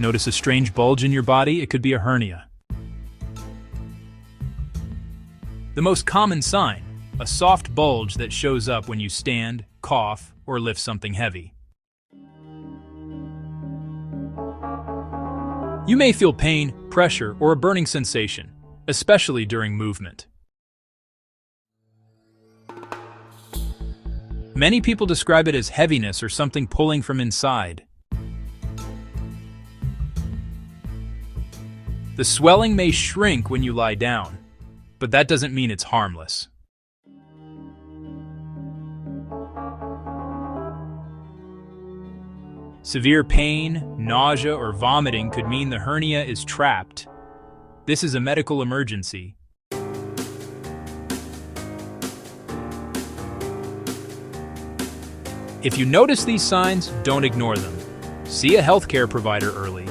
Notice a strange bulge in your body? It could be a hernia. The most common sign, a soft bulge that shows up when you stand, cough, or lift something heavy. You may feel pain, pressure, or a burning sensation, especially during movement. Many people describe it as heaviness or something pulling from inside. The swelling may shrink when you lie down, but that doesn't mean it's harmless. Severe pain, nausea, or vomiting could mean the hernia is trapped. This is a medical emergency. If you notice these signs, don't ignore them. See a healthcare provider early.